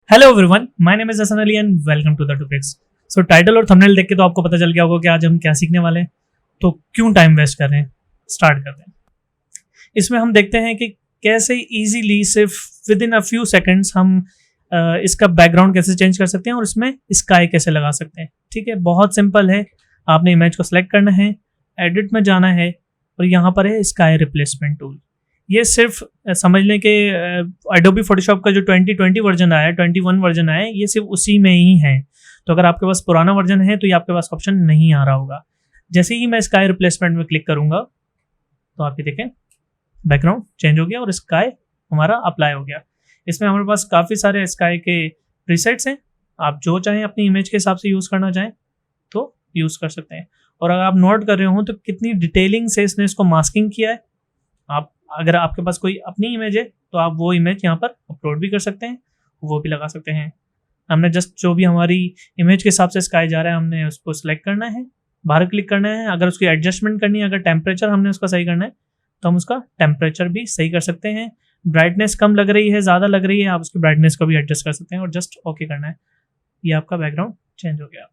Hello everyone, my name is Hasan Ali and welcome to the topics. So title और thumbnail देख के तो आपको पता चल गया होगा कि आज हम क्या सीखने वाले हैं। तो क्यों टाइम वेस्ट कर रहे हैं, स्टार्ट करते हैं। इसमें हम देखते हैं कि कैसे इजीली सिर्फ with in a few seconds हम इसका बैकग्राउंड कैसे चेंज कर सकते हैं और इसमें स्काई कैसे लगा सकते हैं। ठीक है, बहुत सिंपल है। आपने इमेज को सिलेक्ट करना है, एडिट में जाना है और यहाँ पर है स्काई रिप्लेसमेंट टूल। ये सिर्फ समझ लें कि एडोबी फोटोशॉप का जो 2020 वर्जन आया है, 21 वर्जन आया है, ये सिर्फ उसी में ही है। तो अगर आपके पास पुराना वर्जन है तो ये आपके पास ऑप्शन नहीं आ रहा होगा। जैसे ही मैं स्काई रिप्लेसमेंट में क्लिक करूंगा तो आप ये देखें बैकग्राउंड चेंज हो गया और स्काई हमारा अप्लाई हो गया। इसमें हमारे पास काफ़ी सारे स्काई के प्रीसेट्स हैं। आप जो चाहें अपनी इमेज के हिसाब से यूज़ करना चाहें तो यूज़ कर सकते हैं। और अगर आप नोट कर रहे हो तो कितनी डिटेलिंग से इसने इसको मास्किंग किया है। आप अगर आपके पास कोई अपनी इमेज है तो आप वो इमेज यहाँ पर अपलोड भी कर सकते हैं, वो भी लगा सकते हैं। हमने जस्ट जो भी हमारी इमेज के हिसाब से स्काई जा रहा है हमने उसको सिलेक्ट करना है, बाहर क्लिक करना है। अगर उसकी एडजस्टमेंट करनी है, अगर टेम्परेचर हमने उसका सही करना है तो हम उसका टेम्परेचर भी सही कर सकते हैं। ब्राइटनेस कम लग रही है, ज़्यादा लग रही है, आप उसकी ब्राइटनेस को भी एडजस्ट कर सकते हैं और जस्ट ओके करना है। ये आपका बैकग्राउंड चेंज हो गया।